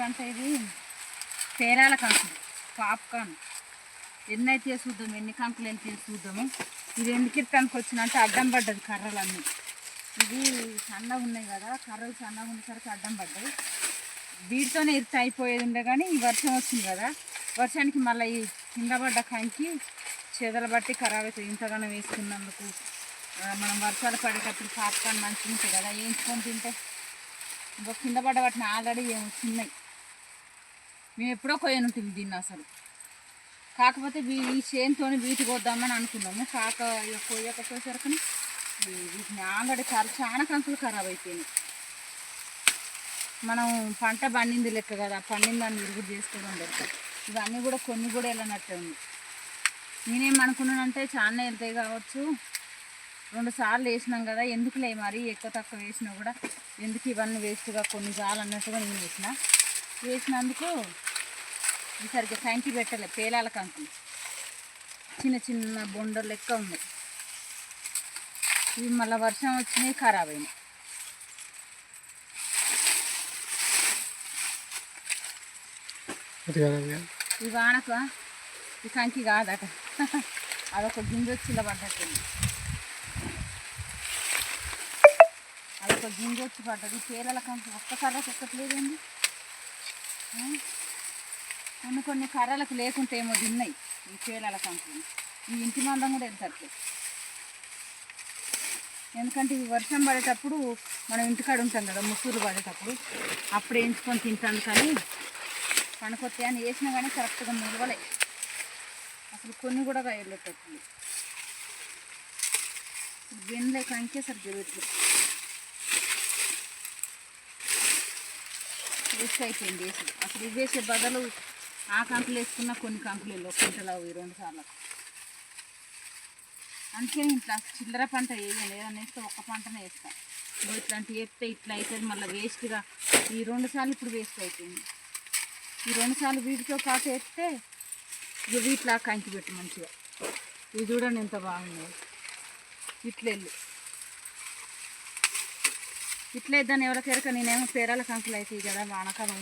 పంట ఇది పేరాల కంకులు పాప్కార్న్. ఎన్నైతే చూద్దాము, ఎన్ని కంకులు ఎంత చూద్దాము. ఇది ఎందుకు ఇట్టానికి వచ్చినంటే అడ్డం పడ్డది కర్రలన్నీ. ఇది సన్నగా ఉన్నాయి కదా, కర్రలు సన్నగా ఉండేసరికి అడ్డం పడ్డాయి. వీటితోనే ఇరుత అయిపోయేది ఉండే, కానీ ఈ వర్షం వచ్చింది కదా, వర్షానికి మళ్ళీ ఈ కింద పడ్డ కంకి చెదలు బట్టి ఖరాబ్ అవుతుంది. ఇంతగానో వేసుకున్నందుకు మనం వర్షాలు పడేటప్పుడు పాప్కార్న్ మంచిగా ఉంటుంది కదా, వేయించుకొని తింటే. ఇంకా కింద పడ్డ వాటిని ఆల్రెడీ చిన్నవి మేము ఎప్పుడో కొయ్యను ఉంటుంది దీన్ని అసలు. కాకపోతే ఈ చేనుతో వీటికి వద్దామని అనుకున్నాము. కొయ్యకపోయేసరికి వీటిని ఆల్రెడీ చాలా కంకులు ఖరాబ్ అయిపోయినాయి. మనం పంట పండింది లెక్క కదా, పండిన దాన్ని విరుగుడు చేసుకోవడం లేదు. ఇవన్నీ కూడా కొన్ని కూడా వెళ్ళనట్టే ఉంది. నేనేమనుకున్నానంటే చాలా వెళ్తాయి కావచ్చు, 2 సార్లు వేసినాం కదా, ఎందుకులే మరి ఎక్కువ తక్కువ వేసినా కూడా ఎందుకు ఇవన్నీ వేస్ట్గా కొన్ని చాలు అన్నట్టుగా నేను వేసినందుకు ఈసరికి కంకి పెట్టలే. పేలాల కంకులు చిన్న చిన్న బొండలు లెక్క ఉన్నాయి. ఇవి మళ్ళీ వర్షం వచ్చినాయి, ఖరాబ్ అయినాయి. ఈ వానకు ఈ కంకి కాదట, అదొక గింజ వచ్చి ఇలా పడ్డట్టుంది. అదొక గింజ వచ్చి పడ్డది. పేలాల కంకి ఒక్క కర్రకు ఒక్కట్లేదండి. కొన్ని కర్రలకు లేకుంటే ఏమో తిన్నాయి ఈ పేలాల కంకులు. ఈ ఇంటి మందం కూడా వెళ్తారు. ఎందుకంటే ఇవి వర్షం పడేటప్పుడు మనం ఇంటికాడ ఉంటాం కదా, ముసూరు పడేటప్పుడు అప్పుడు వేయించుకొని తింటాను. కానీ పనికొస్తాయి అని వేసినా కానీ కరెక్ట్గా నిలవలే అసలు. కొన్ని కూడా వెళ్ళేటప్పుడు గిన్నెలే కంకే సరిగ్గా పెట్టు వేస్ట్ అయిపోయింది వేసి. అసలు ఇవి వేసే బదులు ఆ కంకులు వేసుకున్న కొన్ని కంకులు వెళ్ళి 1 క్వింటల్ అవి 2 సార్లు. అందుకే ఇట్లా చిల్లర పంట వేయలేదు, ఏదన్నా వేస్తే ఒక్క పంటనే వేస్తాను. ఇట్లాంటివి వేస్తే ఇట్లా అవుతుంది మళ్ళీ వేస్ట్గా. ఈ 2 సార్లు ఇప్పుడు వేస్ట్ అయిపోయింది. ఈ 2 సార్లు వీటితో పాటు వేస్తే ఇక వీటిలా కంకి పెట్టి మంచిగా. ఇది చూడండి ఎంత బాగుంది. ఇట్లా ఇద్దాను ఎవరికెరక. నేనేమో పేరాల కంకులు అవుతాయి కదా, వానకాలం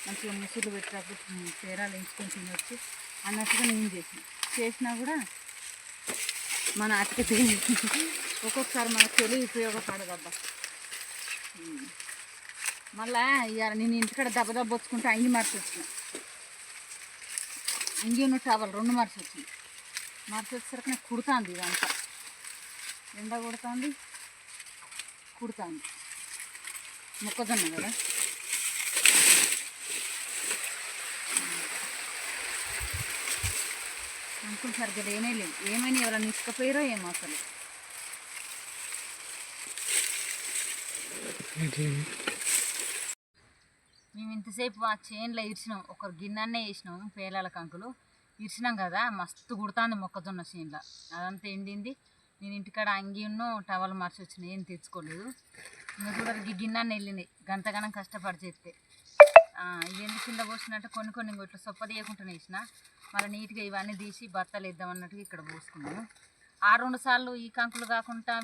మంచిగా ముసులు పెట్టినప్పుడు పేరాలు వేయించుకొని తినవచ్చు అన్నట్టుగా నేను చేసినా కూడా మన అతికి ఒక్కొక్కసారి మనకు తెలివి ఉపయోగపడదబ్బా. మళ్ళా ఇవాళ నేను ఇంటికాడ దెబ్బ వచ్చుకుంటే అంగి మార్చి వచ్చిన. అంగి ఉన్న టవల్ 2 మార్చి వచ్చింది. మార్చి వచ్చేసరికి నాకు కుడుతుంది. ఇదంతా ఎండ కుడుతుంది. మొక్కజొన్న కదా, అంకులు సరిగ్గా లేనే లేదు. ఏమైనా ఎవరైనా ఇసుకపోయారో ఏమో అసలు. మేము ఇంతసేపు ఆ చేనులో ఇరిచినాం, ఒక గిన్నెనే వేసినాం పేలాల కంకులు ఇరిచినాం కదా, మస్తు కుడుతుంది మొక్కజొన్న చేనులో. అదంతా ఎండింది. నేను ఇంటికాడ అంగిను టవల్ మార్చి వచ్చినాయి, ఏం తెచ్చుకోలేదు. ఇంకా కూడా గిన్నెని వెళ్ళినాయి గంతగానం కష్టపడి చేస్తే. ఇవి ఎందుకు కింద పోసినట్టు కొన్ని ఇట్లా సొప్ప తీయకుండానే వేసిన. మళ్ళీ నీట్గా ఇవన్నీ తీసి బత్తలు వేద్దాం అన్నట్టుగా ఇక్కడ పోసుకున్నాము. 2 సార్లు ఈ కంకులు కాకుండా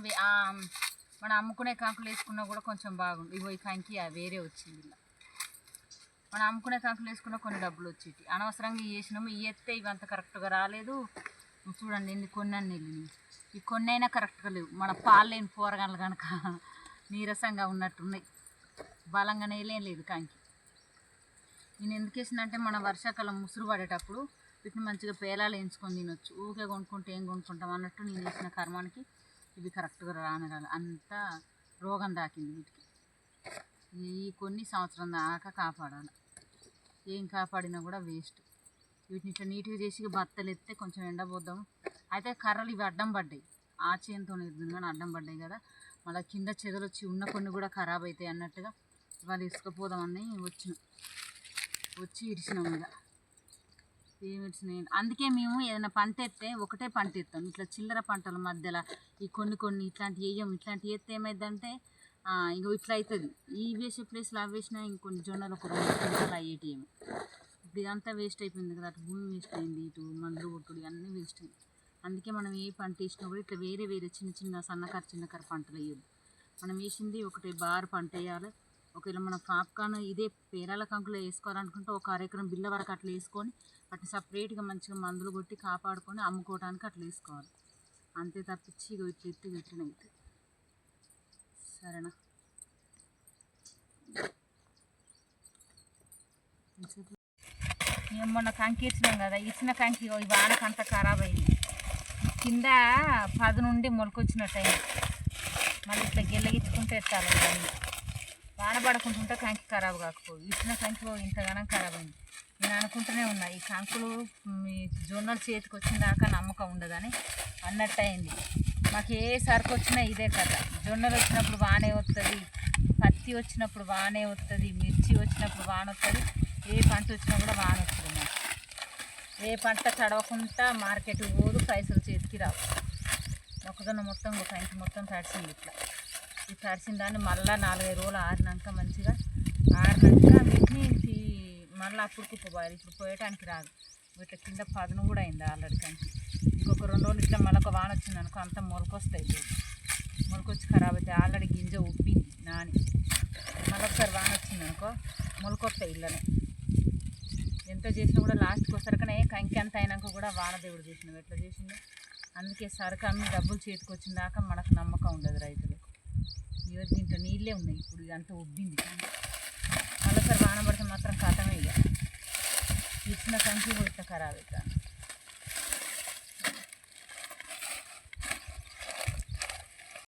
మనం అమ్ముకునే కంకులు వేసుకున్నా కూడా కొంచెం బాగుంది. ఈ కంకి వేరే వచ్చింది. ఇలా మనం అమ్ముకునే కంకులు వేసుకున్నా కొన్ని డబ్బులు వచ్చేటి. అనవసరంగా వేసినాము. ఇవి ఎత్తే ఇవంత కరెక్ట్గా రాలేదు. చూడండి ఎన్ని కొన్ని అన్నీ వెళ్ళినాయి. ఈ కొన్ని అయినా కరెక్ట్గా లేవు. మన పాలు లేని పోరగాళ్ళు కనుక నీరసంగా ఉన్నట్టున్నాయి. బలంగానే లేదు కంకి. నేను ఎందుకు వేసినంటే మన వర్షాకాలం ముసురు పడేటప్పుడు వీటిని మంచిగా పేలాలు వేయించుకొని తినొచ్చు. ఊరికే కొనుక్కుంటే ఏం కొనుక్కుంటాం అన్నట్టు నేను వేసిన కర్మానికి ఇవి కరెక్ట్గా రానరాలి. అంతా రోగం దాకింది వీటికి. ఈ కొన్ని సంవత్సరం దాకా కాపాడాలి. ఏం కాపాడినా కూడా వేస్ట్. వీటిని ఇట్లా నీట్గా చేసి బత్తలు ఎత్తే కొంచెం ఎండబోద్దాము. అయితే కర్రలు ఇవి అడ్డం పడ్డాయి. ఆ చేనుతో ఎదురు కానీ అడ్డం పడ్డాయి కదా, మళ్ళీ కింద చెదలు వచ్చి ఉన్న కొన్ని కూడా ఖరాబ్ అవుతాయి అన్నట్టుగా వాళ్ళు ఇసుకపోదామని వచ్చి ఇరిచినాం. ఇక ఏమి ఇరిచినాయి. అందుకే మేము ఏదైనా పంట ఎత్తే ఒకటే పంట ఎత్తాం. ఇట్లా చిల్లర పంటల మధ్యలో ఈ కొన్ని ఇట్లాంటివి వేయం. ఇట్లాంటివి ఎత్తే ఏమైందంటే ఇక ఇట్లా అవుతుంది. ఈ వేసే ప్లేస్లో అవి వేసినా ఇంకొన్ని జొన్నలు ఒక 2 క్వింటాలు అయ్యేటి ఏమో. ఇప్పుడు ఇదంతా వేస్ట్ అయిపోయింది కదా, అటు భూమి వేస్ట్ అయింది, ఇటు మందులు కొట్టుడు అన్నీ వేస్ట్ అయింది. అందుకే మనం ఏ పంట వేసినా కూడా ఇట్లా వేరే చిన్న సన్నకారు పంటలు వేయద్దు. మనం వేసింది ఒకటి బారు పంట వేయాలి. ఒకవేళ మనం పాప్కార్న్ ఇదే పేరాల కంకులో వేసుకోవాలనుకుంటే ఒక అరెకరం బిల్ల వరకు అట్లా వేసుకొని వాటిని సపరేట్గా మంచిగా మందులు కొట్టి కాపాడుకొని అమ్ముకోవడానికి అట్లా వేసుకోవాలి. అంతే తప్పించి ఇట్లా ఎత్తి పెట్టినైతే సరేనా. మేము మొన్న కంకి ఇచ్చినాం కదా, ఇచ్చిన కంకి ఈ వానకు అంతా ఖరాబ్ అయింది. కింద 10 నుండి మొలకొచ్చినట్టు అయింది. మళ్ళీ ఇట్లా గిల్లగిచ్చుకుంటే ఎత్తాలి. వాన పడకుంటుంటే కంకి ఖరాబ్ కాకపోదు. ఇచ్చిన కంకి ఇంతగానో ఖరాబ్ అయింది. నేను అనుకుంటూనే ఉన్నా ఈ కంకులు మీ జొన్నలు చేతికి వచ్చిన దాకా నమ్మకం ఉండదని అన్నట్టు అయింది. మాకు ఏ సరుకు వచ్చినా ఇదే కదా. జొన్నలు వచ్చినప్పుడు వానే వస్తుంది, పత్తి వచ్చినప్పుడు వానే వస్తుంది, మిర్చి వచ్చినప్పుడు వాన వస్తుంది, ఏ పంట వచ్చినా కూడా వాన వస్తుంది. మాకు ఏ పంట తడవకుండా మార్కెట్కి పోదు, పైసలు చేతికి రావు. మొక్కజొన్న మొత్తం ఒక ఇంటి మొత్తం తడిసింది. ఇట్లా ఈ తడిసిన దాన్ని మళ్ళీ 4-5 రోజులు ఆరినాక మంచిగా వీటిని మళ్ళీ అప్పుడు కుప్పపోయాలి. ఇప్పుడు పోయటానికి రాదు. ఇట్లా కింద పదును కూడా అయింది ఆల్రెడీ కంకి. ఇంకొక 2 రోజులు ఇట్లా మళ్ళీ ఒక వాన వచ్చింది అనుకో అంతా మొలకొస్తాయి. మొలకొచ్చి ఖరాబ్ అవుతాయి. ఆల్రెడీ గింజ ఉబ్బింది నాని. మళ్ళీ ఒకసారి వాన వచ్చింది అనుకో మొలకొస్తాయి. ఇళ్ళనే ఎంత చేసినా కూడా లాస్ట్కి వసరికనే కంకి అంత అయినాక కూడా వాన దేవుడు చేసినావు ఎట్లా చేసిండు. అందుకే సరుకు అమ్మి డబ్బులు చేతికి వచ్చిన దాకా మనకు నమ్మకం ఉండదు రైతులకు. దీంట్లో నీళ్ళే ఉన్నాయి. ఇప్పుడు ఇదంతా ఉబ్బింది. మళ్ళీసారి వాన పడితే మాత్రం కథమే. ఇక ఇచ్చిన కంకి కూడా ఇట్లా ఖరాబ్ అవుతుంది.